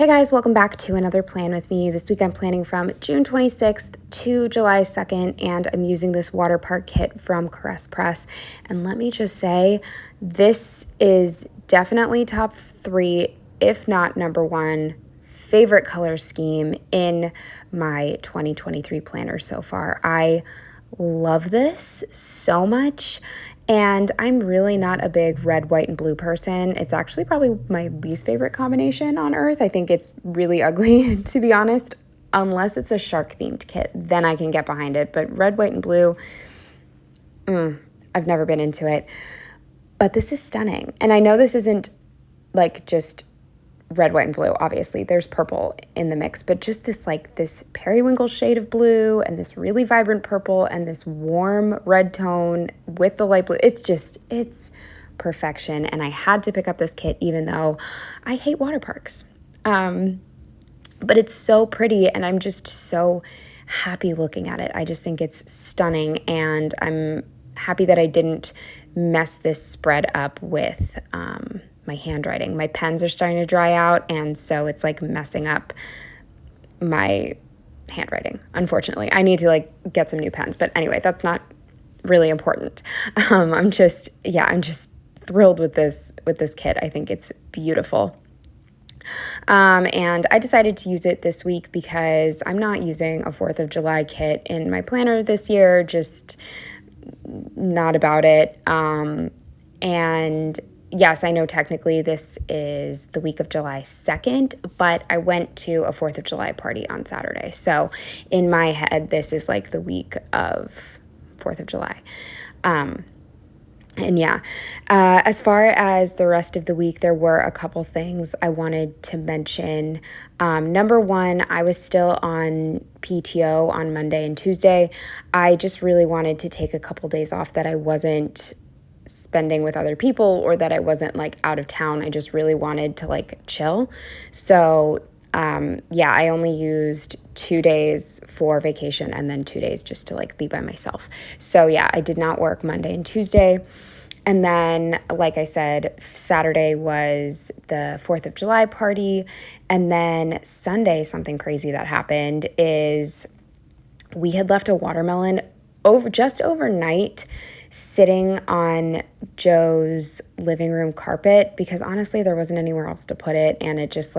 Hey guys, welcome back to another plan with me. This week I'm planning from June 26th to July 2nd, and I'm using this water park kit from Caress Press. And let me just say, this is definitely top 3, if not number 1, favorite color scheme in my 2023 planner so far. I love this so much. And I'm really not a big red, white, and blue person. It's actually probably my least favorite combination on earth. I think it's really ugly, to be honest, unless it's a shark-themed kit. Then I can get behind it. But red, white, and blue, I've never been into it. But this is stunning. And I know this isn't like just red, white, and blue. Obviously, there's purple in the mix, but just this periwinkle shade of blue and this really vibrant purple and this warm red tone with the light blue. It's perfection. And I had to pick up this kit even though I hate water parks. But it's so pretty and I'm just so happy looking at it. I just think it's stunning and I'm happy that I didn't mess this spread up with my handwriting. My pens are starting to dry out, and so it's like messing up my handwriting, unfortunately. I need to get some new pens, but anyway, that's not really important. I'm just thrilled with this kit. I think it's beautiful. And I decided to use it this week because I'm not using a 4th of July kit in my planner this year, just not about it. And yes, I know technically this is the week of July 2nd, but I went to a 4th of July party on Saturday. So in my head, this is like the week of 4th of July. As far as the rest of the week, there were a couple things I wanted to mention. Number 1, I was still on PTO on Monday and Tuesday. I just really wanted to take a couple days off that I wasn't spending with other people or that I wasn't out of town. I just really wanted to chill. So I only used 2 days for vacation and then 2 days just to be by myself. So I did not work Monday and Tuesday. And then, like I said, Saturday was the 4th of July party. And then Sunday, something crazy that happened is we had left a watermelon just overnight sitting on Joe's living room carpet because honestly there wasn't anywhere else to put it, and it just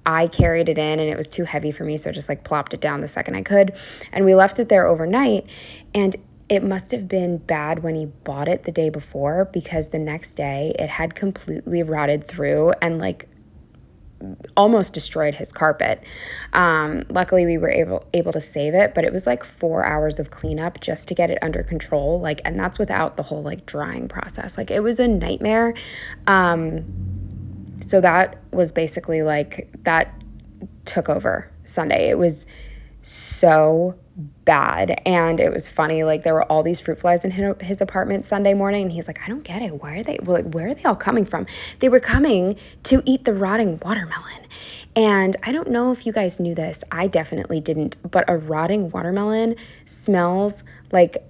I carried it in and it was too heavy for me, so I just plopped it down the second I could, and we left it there overnight. And it must have been bad when he bought it the day before because the next day it had completely rotted through and almost destroyed his carpet. Luckily we were able to save it, but it was 4 hours of cleanup just to get it under control. And that's without the whole drying process. It was a nightmare. So that was basically that took over Sunday. It was so bad. And it was funny, there were all these fruit flies in his apartment Sunday morning, and he's I don't get it. Why are they, where are they all coming from? They were coming to eat the rotting watermelon. And I don't know if you guys knew this. I definitely didn't, but a rotting watermelon smells like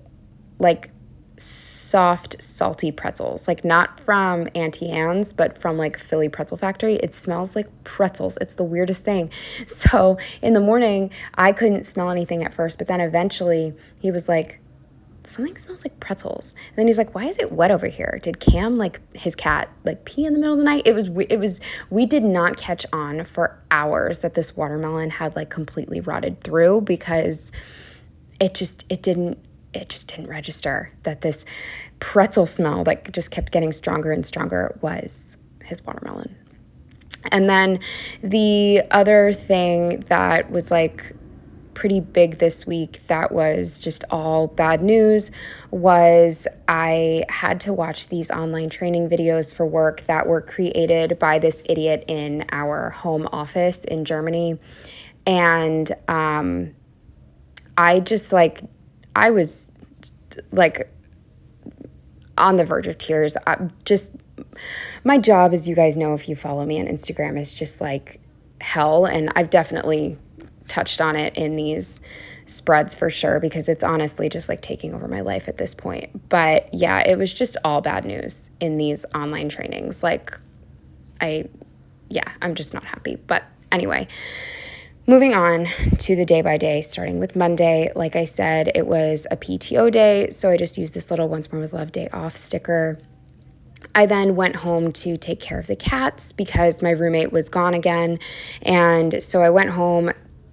soft, salty pretzels, not from Auntie Anne's, but from Philly Pretzel Factory. It smells like pretzels. It's the weirdest thing. So in the morning, I couldn't smell anything at first, but then eventually he was something smells like pretzels. And then he's why is it wet over here? Did Cam, his cat, pee in the middle of the night? We did not catch on for hours that this watermelon had completely rotted through because it just didn't register that this pretzel smell that just kept getting stronger and stronger was his watermelon. And then the other thing that was pretty big this week that was just all bad news was I had to watch these online training videos for work that were created by this idiot in our home office in Germany. And I just I was on the verge of tears. My job, as you guys know if you follow me on Instagram, is just hell. And I've definitely touched on it in these spreads for sure because it's honestly just taking over my life at this point. But yeah, it was just all bad news in these online trainings. I'm just not happy. But Anyway, moving on to the day by day, starting with Monday. Like I said, it was a PTO day, so I just used this little Once More with Love day off sticker. I then went home to take care of the cats because my roommate was gone again. And so I went home,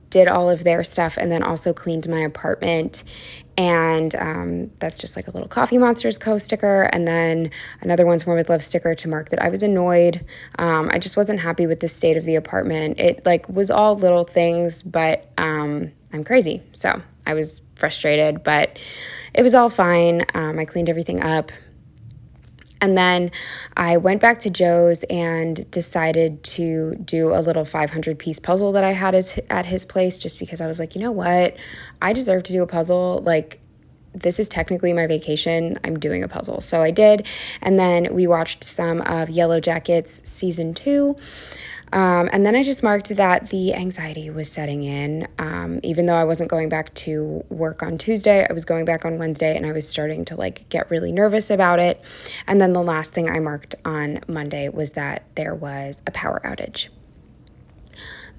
did all of their stuff, and then also cleaned my apartment. And that's just like a little Coffee Monsters Co. sticker, and then another Once More with Love sticker to mark that I was annoyed. I just wasn't happy with the state of the apartment. It like was all little things, but I'm crazy. So I was frustrated, but it was all fine. I cleaned everything up. And then I went back to Joe's and decided to do a little 500-piece puzzle that I had at his place, just because I was like, you know what? I deserve to do a puzzle. Like, this is technically my vacation. I'm doing a puzzle. So I did. And then we watched some of Yellow Jackets season 2. And then I just marked that the anxiety was setting in. Even though I wasn't going back to work on Tuesday, I was going back on Wednesday, and I was starting to like get really nervous about it. And then the last thing I marked on Monday was that there was a power outage.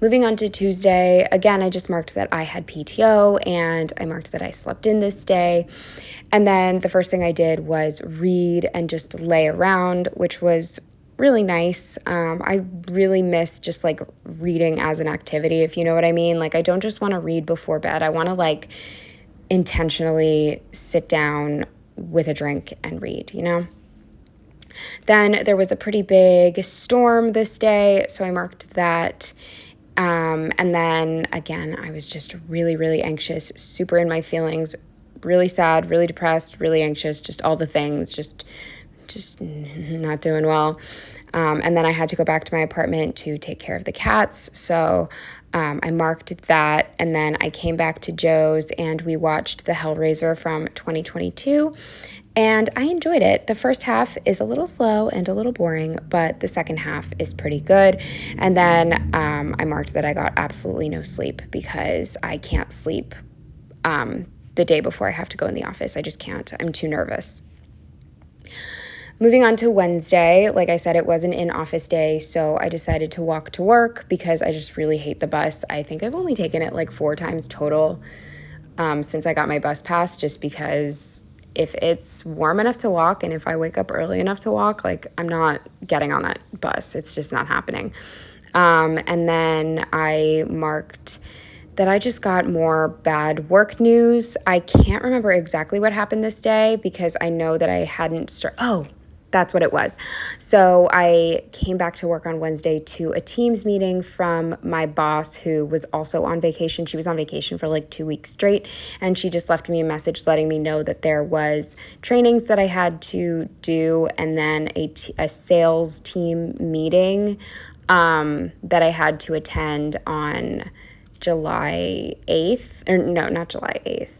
Moving on to Tuesday, again, I just marked that I had PTO, and I marked that I slept in this day. And then the first thing I did was read and just lay around, which was really nice. I really miss just like reading as an activity, if you know what I mean. Like, I don't just want to read before bed. I want to like intentionally sit down with a drink and read, you know? Then there was a pretty big storm this day, so I marked that. And then again, I was just really, really anxious, super in my feelings, really sad, really depressed, really anxious, just all the things, just not doing well. And then I had to go back to my apartment to take care of the cats. So I marked that, and then I came back to Joe's and we watched The Hellraiser from 2022, and I enjoyed it. The first half is a little slow and a little boring, but the second half is pretty good. And then I marked that I got absolutely no sleep because I can't sleep the day before I have to go in the office. I just can't. I'm too nervous. Moving on to Wednesday, like I said, it was an in-office day, so I decided to walk to work because I just really hate the bus. I think I've only taken it like 4 times total since I got my bus pass, just because if it's warm enough to walk and if I wake up early enough to walk, like, I'm not getting on that bus. It's just not happening. And then I marked that I just got more bad work news. I can't remember exactly what happened this day because I know that I hadn't that's what it was. So I came back to work on Wednesday to a Teams meeting from my boss, who was also on vacation. She was on vacation for like 2 weeks straight, and she just left me a message letting me know that there was trainings that I had to do, and then a sales team meeting that I had to attend on July 8th. Or no, not July 8th.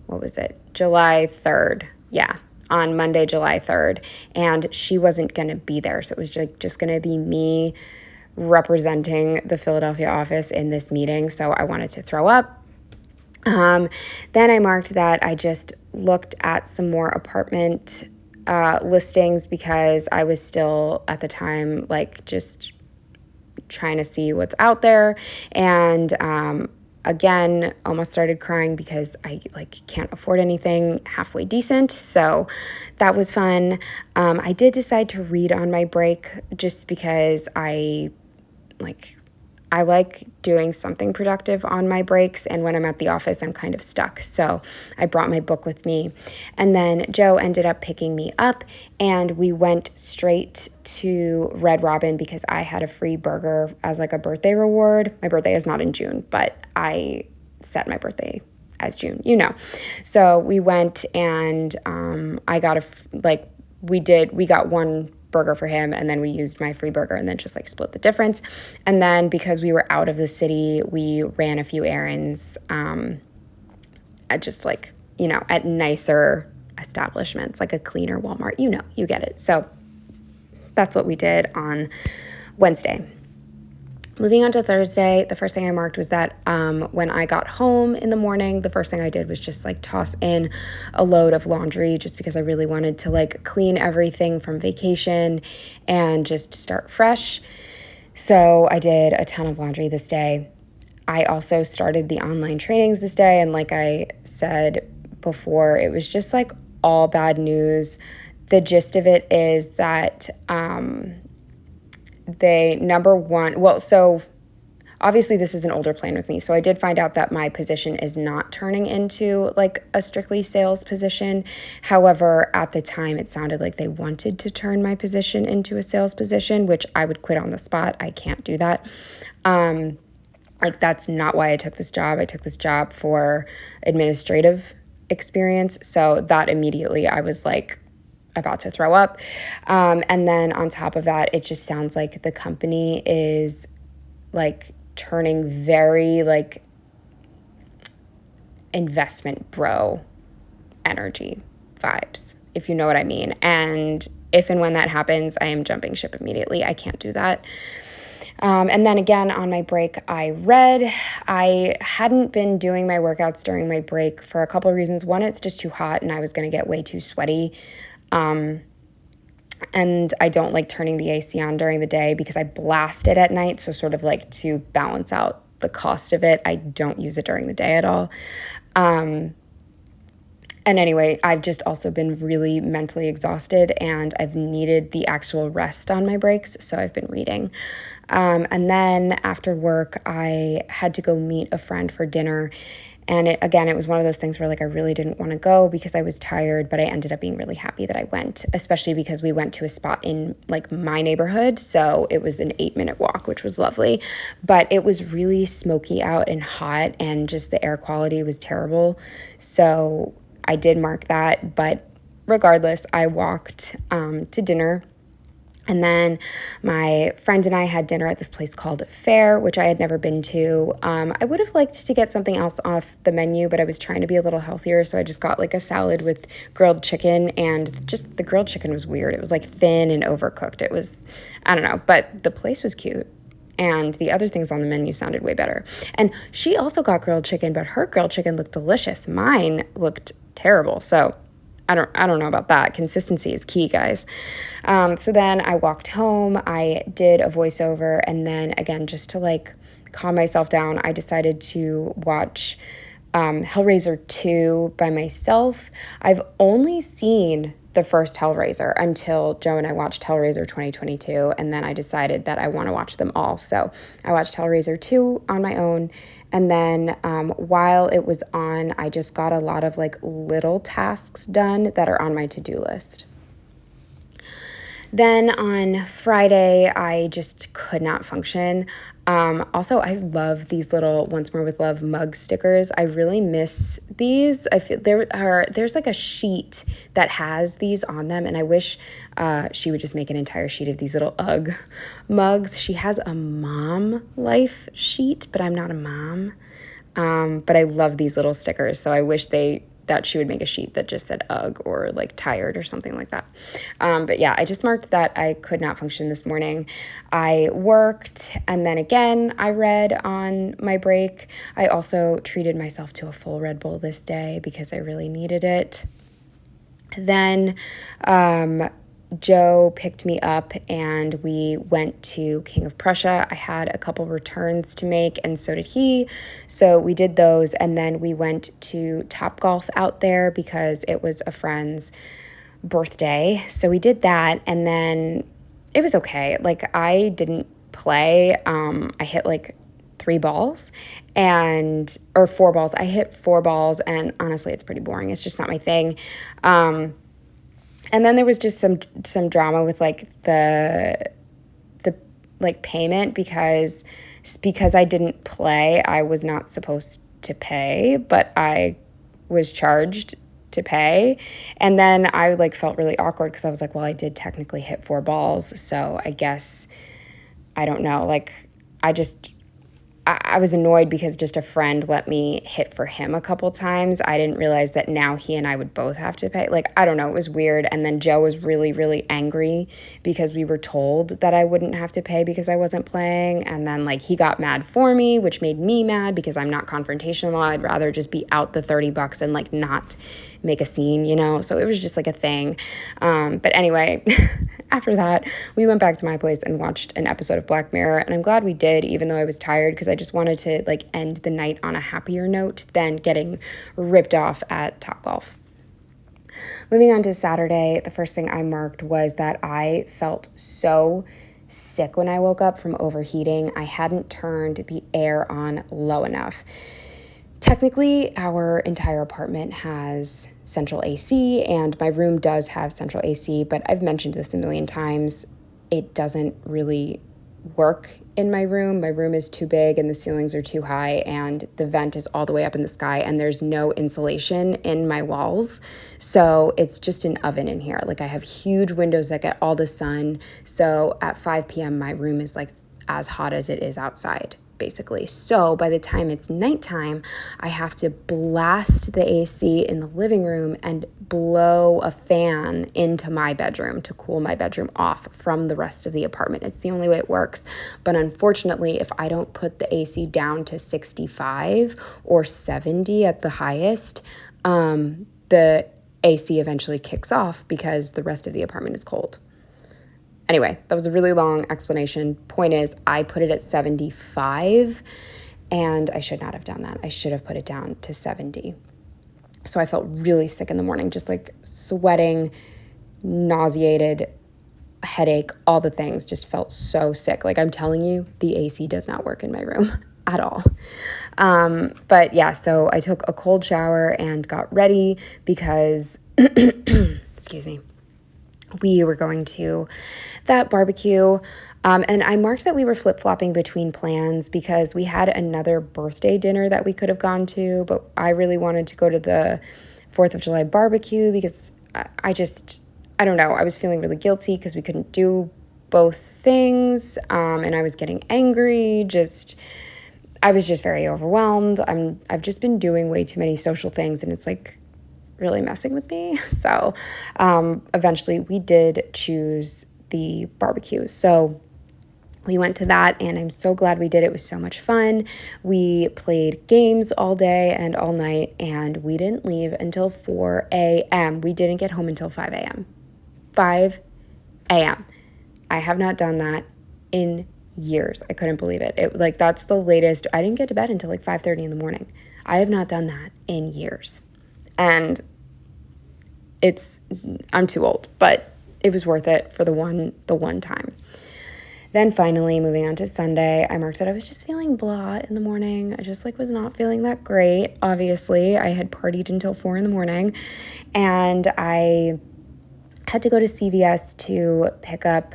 What was it? July 3rd. Yeah. On Monday, July 3rd, and she wasn't going to be there. So it was just going to be me representing the Philadelphia office in this meeting. So I wanted to throw up. Then I marked that I just looked at some more apartment listings because I was still at the time like just trying to see what's out there. And again, almost started crying because I can't afford anything halfway decent. So that was fun. I did decide to read on my break just because I like doing something productive on my breaks, and when I'm at the office, I'm kind of stuck. So I brought my book with me. And then Joe ended up picking me up, and we went straight to Red Robin because I had a free burger as like a birthday reward. My birthday is not in June, but I set my birthday as June, you know. So we went, and I got we got one burger for him, and then we used my free burger and then just like split the difference. And then because we were out of the city, we ran a few errands at just like, you know, at nicer establishments, like a cleaner Walmart, you know, you get it. So that's what we did on Wednesday. Moving on to Thursday, the first thing I marked was that when I got home in the morning, the first thing I did was just like toss in a load of laundry just because I really wanted to like clean everything from vacation and just start fresh. So I did a ton of laundry this day. I also started the online trainings this day. And like I said before, it was just like all bad news. The gist of it is that so obviously this is an older plan with me. So I did find out that my position is not turning into like a strictly sales position. However, at the time it sounded like they wanted to turn my position into a sales position, which I would quit on the spot. I can't do that. Like that's not why I took this job. I took this job for administrative experience. So that immediately I was like about to throw up. And then on top of that, it just sounds like the company is like turning very like investment bro energy vibes, if you know what I mean. And if and when that happens, I am jumping ship immediately. I can't do that. And then again, on my break, I read. I hadn't been doing my workouts during my break for a couple of reasons. One, it's just too hot and I was going to get way too sweaty. And I don't like turning the AC on during the day because I blast it at night. So sort of like to balance out the cost of it, I don't use it during the day at all. And anyway, I've just also been really mentally exhausted and I've needed the actual rest on my breaks, so I've been reading. And then after work, I had to go meet a friend for dinner. And it was one of those things where like I really didn't want to go because I was tired, but I ended up being really happy that I went, especially because we went to a spot in like my neighborhood. So it was an 8-minute walk, which was lovely, but it was really smoky out and hot and just the air quality was terrible. So I did mark that, but regardless, I walked to dinner. And then my friend and I had dinner at this place called Fare, which I had never been to. I would have liked to get something else off the menu, but I was trying to be a little healthier, so I just got like a salad with grilled chicken, and just the grilled chicken was weird. It was like thin and overcooked. It was, I don't know, but the place was cute. And the other things on the menu sounded way better. And she also got grilled chicken, but her grilled chicken looked delicious. Mine looked terrible. So I don't know about that. Consistency is key, guys. So then I walked home. I did a voiceover, and then again, just to like calm myself down, I decided to watch Hellraiser 2 by myself. I've only seen the first Hellraiser until Joe and I watched Hellraiser 2022, and then I decided that I want to watch them all. So I watched Hellraiser 2 on my own, and then while it was on, I just got a lot of like little tasks done that are on my to-do list. Then on Friday, I just could not function. Also, I love these little Once More with Love mug stickers. I really miss these. I feel there's like a sheet that has these on them, and I wish she would just make an entire sheet of these little UGG mugs. She has a mom life sheet, but I'm not a mom. But I love these little stickers, so I wish that she would make a sheet that just said UGG or like tired or something like that. But yeah, I just marked that I could not function this morning. I worked, and then again, I read on my break. I also treated myself to a full Red Bull this day because I really needed it. Then Joe picked me up and we went to King of Prussia. I had a couple returns to make, and so did he. So we did those, and then we went to Topgolf out there because it was a friend's birthday. So we did that, and then it was okay. Like, I didn't play. I hit like 3 balls or 4 balls. I hit 4 balls, and honestly, it's pretty boring. It's just not my thing. And then there was just some drama with like the like payment because I didn't play, I was not supposed to pay, but I was charged to pay. And then I like felt really awkward because I was like, well, I did technically hit 4 balls, so I guess I don't know. Like I was annoyed because just a friend let me hit for him a couple times. I didn't realize that now he and I would both have to pay. Like, I don't know, it was weird. And then Joe was really, really angry because we were told that I wouldn't have to pay because I wasn't playing. And then like he got mad for me, which made me mad because I'm not confrontational. I'd rather just be out the $30 and like not make a scene, So it was just like a thing. But anyway, after that, we went back to my place and watched an episode of Black Mirror. And I'm glad we did, even though I was tired, because I just wanted to like end the night on a happier note than getting ripped off at Topgolf. Moving on to Saturday, the first thing I marked was that I felt so sick when I woke up from overheating. I hadn't turned the air on low enough. Technically, our entire apartment has central AC, and my room does have central AC, but I've mentioned this a million times. It doesn't really work in my room. My room is too big and the ceilings are too high and the vent is all the way up in the sky and there's no insulation in my walls. So it's just an oven in here. Like I have huge windows that get all the sun. So at 5 p.m. my room is like as hot as it is outside, basically. So by the time it's nighttime, I have to blast the AC in the living room and blow a fan into my bedroom to cool my bedroom off from the rest of the apartment. It's the only way it works. But unfortunately, if I don't put the AC down to 65 or 70 at the highest, the AC eventually kicks off because the rest of the apartment is cold. Anyway, that was a really long explanation. Point is, I put it at 75, and I should not have done that. I should have put it down to 70. So I felt really sick in the morning, just like sweating, nauseated, headache, all the things, just felt so sick. Like I'm telling you, the AC does not work in my room at all. But yeah, so I took a cold shower and got ready because, excuse me, we were going to that barbecue. And I marked that we were flip-flopping between plans because we had another birthday dinner that we could have gone to, but I really wanted to go to the 4th of July barbecue because I don't know, I was feeling really guilty because we couldn't do both things, and I was getting angry, I was just very overwhelmed. I've just been doing way too many social things, and it's like really messing with me. So eventually we did choose the barbecue. So we went to that, and I'm so glad we did. It was so much fun. We played games all day and all night, and we didn't leave until 4 a.m. We didn't get home until 5 a.m. 5 a.m. I have not done that in years. I couldn't believe it. That's the latest. I didn't get to bed until like 5:30 in the morning. I have not done that in years. And I'm too old, but it was worth it for the one time. Then finally, moving on to Sunday, I marked that I was just feeling blah in the morning. I just was not feeling that great. Obviously, I had partied until 4 in the morning, and I had to go to CVS to pick up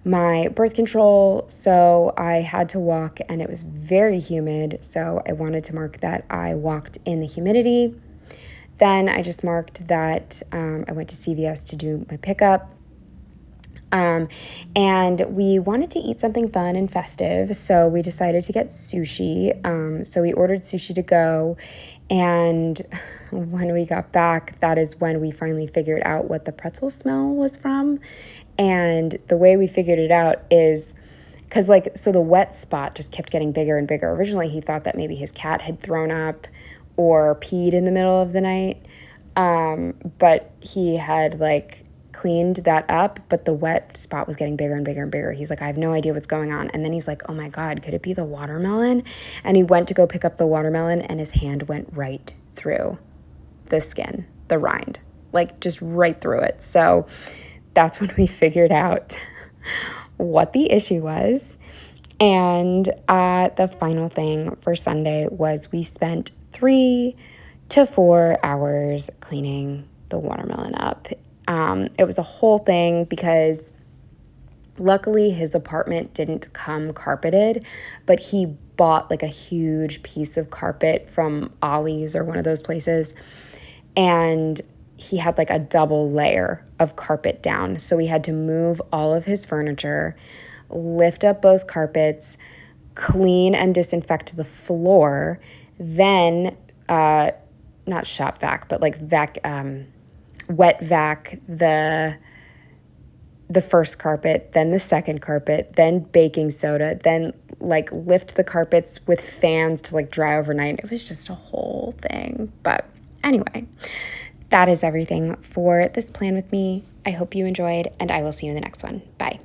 my birth control, so I had to walk, and it was very humid, so I wanted to mark that I walked in the humidity. Then I just marked that I went to CVS to do my pickup. And we wanted to eat something fun and festive, so we decided to get sushi. So we ordered sushi to go, and when we got back, that is when we finally figured out what the pretzel smell was from. And the way we figured it out is because so the wet spot just kept getting bigger and bigger. Originally, he thought that maybe his cat had thrown up or peed in the middle of the night, but he had cleaned that up, but the wet spot was getting bigger and bigger and bigger. He's like, I have no idea what's going on. And then he's like, oh my God, could it be the watermelon? And he went to go pick up the watermelon, and his hand went right through the skin, the rind, just right through it. So that's when we figured out what the issue was. And the final thing for Sunday was we spent 3 to 4 hours cleaning the watermelon up. It was a whole thing because luckily his apartment didn't come carpeted, but he bought a huge piece of carpet from Ollie's or one of those places, and he had a double layer of carpet down. So we had to move all of his furniture, lift up both carpets, clean and disinfect the floor, then not shop vac, but wet vac the first carpet, then the second carpet, then baking soda, then lift the carpets with fans to dry overnight. It was just a whole thing. But anyway, that is everything for this plan with me. I hope you enjoyed, and I will see you in the next one. Bye.